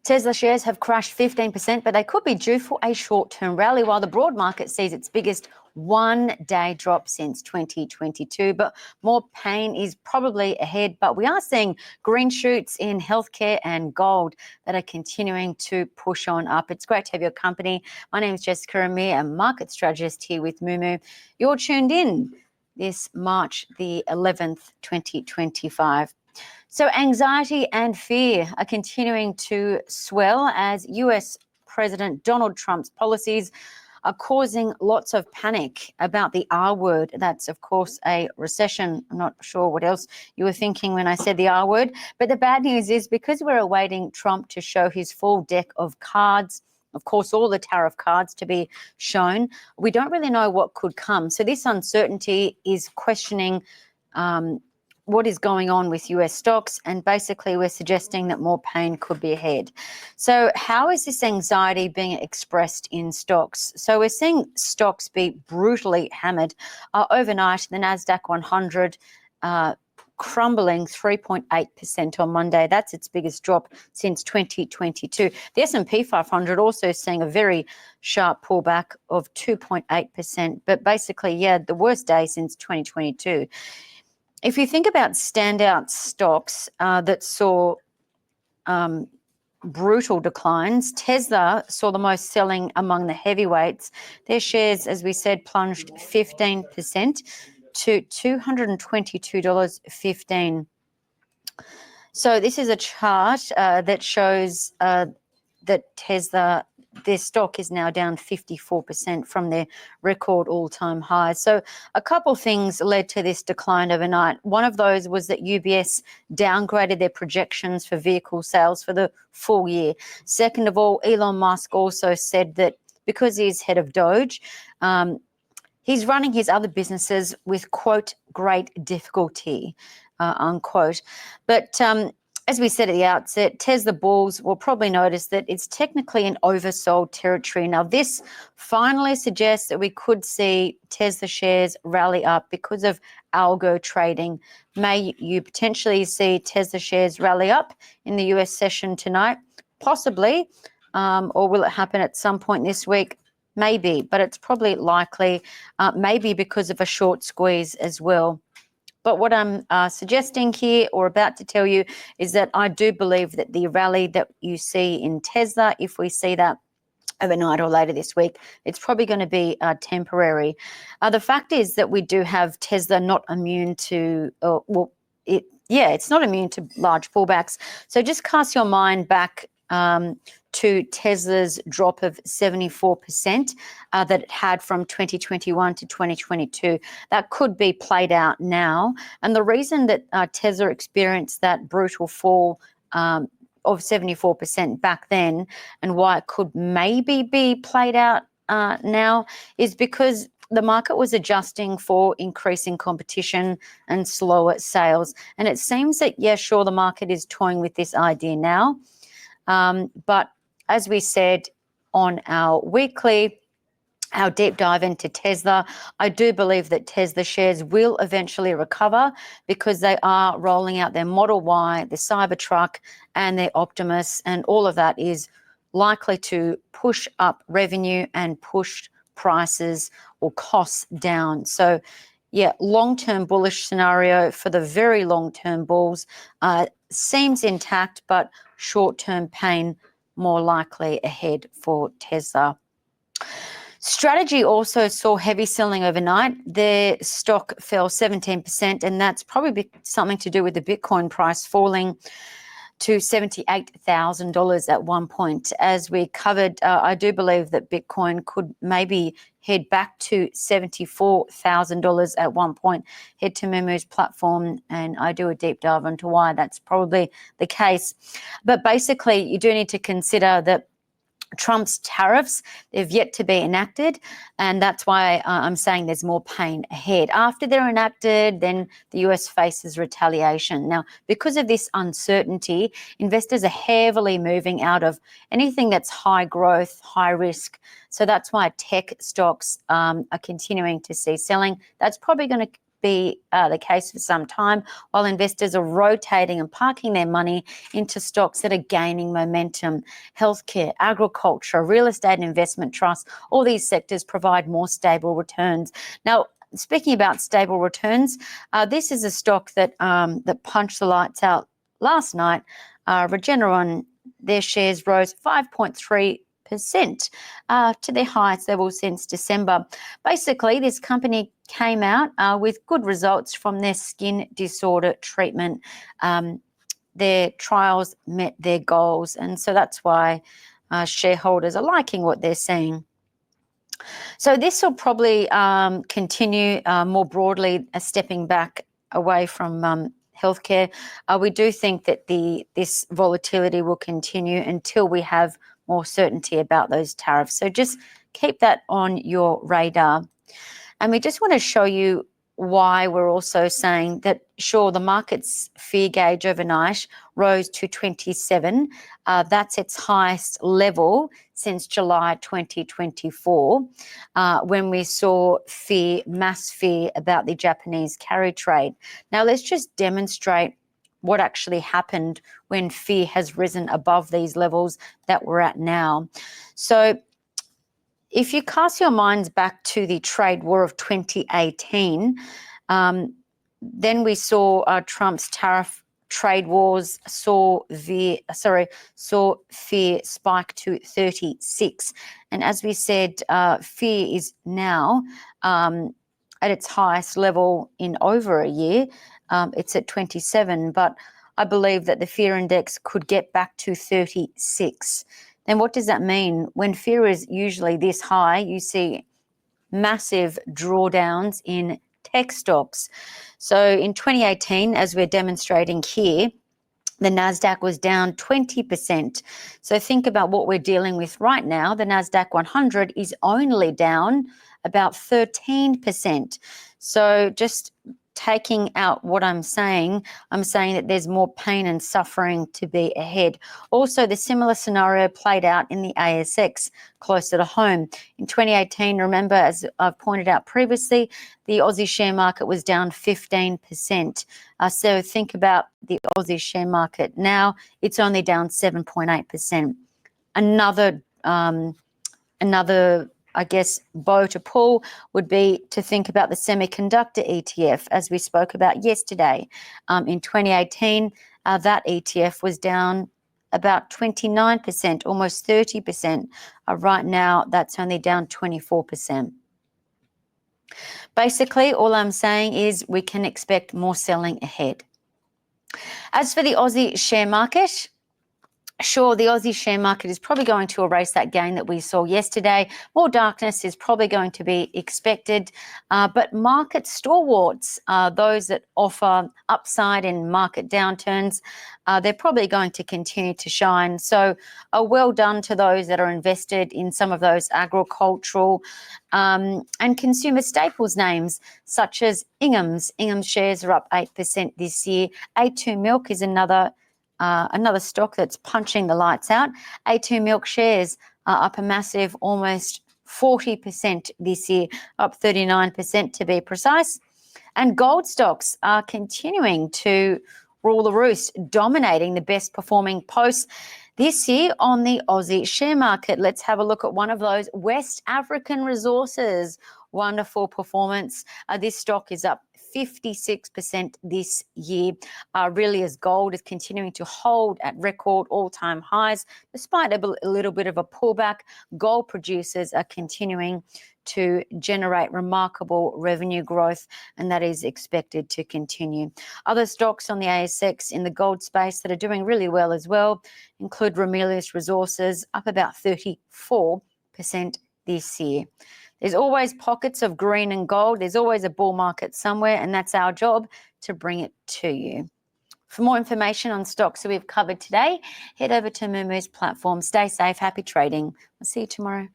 Tesla shares have crashed 15%, but they could be due for a short-term rally while the broad market sees its biggest one-day drop since 2022. But more pain is probably ahead. But we are seeing green shoots in healthcare and gold that are continuing to push on up. It's great to have your company. My name is Jessica Amir, a market strategist here with Mumu. You're tuned in this March the 11th, 2025. So anxiety and fear are continuing to swell as US President Donald Trump's policies are causing lots of panic about the R word. That's, of course, a recession. I'm not sure what else you were thinking when I said the R word. But the bad news is because we're awaiting Trump to show his full deck of cards, of course, all the tariff cards to be shown, we don't really know what could come. So this uncertainty is questioning what is going on with US stocks, and basically we're suggesting that more pain could be ahead. So how is this anxiety being expressed in stocks? So we're seeing stocks be brutally hammered. Overnight, the NASDAQ 100 crumbling 3.8% on Monday. That's its biggest drop since 2022. The S&P 500 also seeing a very sharp pullback of 2.8%, but basically, yeah, the worst day since 2022. If you think about standout stocks that saw brutal declines, Tesla saw the most selling among the heavyweights. Their shares, as we said, plunged 15% to $222.15. So this is a chart that shows that Tesla, their stock is now down 54% from their record all-time highs. So a couple things led to this decline overnight. One of those was that UBS downgraded their projections for vehicle sales for the full year. Second of all, Elon Musk also said that because he's head of Doge, he's running his other businesses with, quote, great difficulty, unquote. But as we said at the outset, Tesla bulls will probably notice that it's technically an oversold territory. Now, this finally suggests that we could see Tesla shares rally up because of algo trading. May you potentially see Tesla shares rally up in the US session tonight? Possibly. Or will it happen at some point this week? Maybe, but it's probably likely, maybe because of a short squeeze as well. But what I'm suggesting here or about to tell you is that I do believe that the rally that you see in Tesla, if we see that overnight or later this week, it's probably going to be temporary. The fact is that we do have Tesla not immune to, it's not immune to large pullbacks. So just cast your mind back to Tesla's drop of 74% that it had from 2021 to 2022. That could be played out now. And the reason that Tesla experienced that brutal fall of 74% back then, and why it could maybe be played out now, is because the market was adjusting for increasing competition and slower sales. And it seems that, yeah, sure, the market is toying with this idea now. But as we said on our weekly, our deep dive into Tesla, I do believe that Tesla shares will eventually recover because they are rolling out their Model Y, the Cybertruck, and their Optimus, and all of that is likely to push up revenue and push prices or costs down. So, yeah, long-term bullish scenario for the very long-term bulls seems intact, but short-term pain more likely ahead for Tesla. Strategy also saw heavy selling overnight. Their stock fell 17%, and that's probably something to do with the Bitcoin price falling to $78,000 at one point. As we covered, I do believe that Bitcoin could maybe head back to $74,000 at one point. Head to Mumu's platform and I do a deep dive into why that's probably the case. But basically, you do need to consider that Trump's tariffs, they've yet to be enacted, and that's why I'm saying there's more pain ahead. After they're enacted, then the US faces retaliation. Now, because of this uncertainty, investors are heavily moving out of anything that's high growth, high risk. So that's why tech stocks are continuing to see selling. That's probably going to be the case for some time, while investors are rotating and parking their money into stocks that are gaining momentum. Healthcare, agriculture, real estate and investment trusts, all these sectors provide more stable returns. Now, speaking about stable returns, this is a stock that that punched the lights out last night. Regeneron, their shares rose 5.3% to their highest level since December. Basically, this company came out with good results from their skin disorder treatment. Their trials met their goals, and so that's why shareholders are liking what they're seeing. So this will probably continue more broadly, stepping back away from healthcare. We do think that this volatility will continue until we have more certainty about those tariffs. So just keep that on your radar. And we just want to show you why we're also saying that, sure, the market's fear gauge overnight rose to 27. That's its highest level since July 2024, when we saw mass fear about the Japanese carry trade. Now, let's just demonstrate what actually happened when fear has risen above these levels that we're at now. So if you cast your minds back to the trade war of 2018, then we saw Trump's tariff trade wars saw fear spike to 36. And as we said, fear is now at its highest level in over a year. It's at 27, but I believe that the fear index could get back to 36. Then what does that mean? When fear is usually this high, you see massive drawdowns in tech stocks. So in 2018, as we're demonstrating here, the NASDAQ was down 20%. So think about what we're dealing with right now. The NASDAQ 100 is only down about 13%. So just taking out what I'm saying that there's more pain and suffering to be ahead. Also, the similar scenario played out in the ASX closer to home. In 2018, remember, as I've pointed out previously, the Aussie share market was down 15%. So think about the Aussie share market. Now it's only down 7.8%. Another I guess, bow to pull would be to think about the Semiconductor ETF, as we spoke about yesterday. In 2018, that ETF was down about 29%, almost 30%. Right now, that's only down 24%. Basically, all I'm saying is we can expect more selling ahead. As for the Aussie share market, sure, the Aussie share market is probably going to erase that gain that we saw yesterday. More darkness is probably going to be expected, but market stalwarts, those that offer upside in market downturns, they're probably going to continue to shine. So well done to those that are invested in some of those agricultural and consumer staples names, such as Inghams. Inghams shares are up 8% this year. A2 Milk is another stock that's punching the lights out. A2 Milk shares are up a massive almost 40% this year, up 39% to be precise. And gold stocks are continuing to rule the roost, dominating the best performing posts this year on the Aussie share market. Let's have a look at one of those, West African Resources. Wonderful performance. This stock is up 56% this year, really, as gold is continuing to hold at record all-time highs. Despite a little bit of a pullback, gold producers are continuing to generate remarkable revenue growth, and that is expected to continue. Other stocks on the ASX in the gold space that are doing really well as well include Ramelius Resources, up about 34% this year. There's always pockets of green and gold. There's always a bull market somewhere, and that's our job to bring it to you. For more information on stocks that we've covered today, head over to Moo's platform. Stay safe, happy trading. I'll see you tomorrow.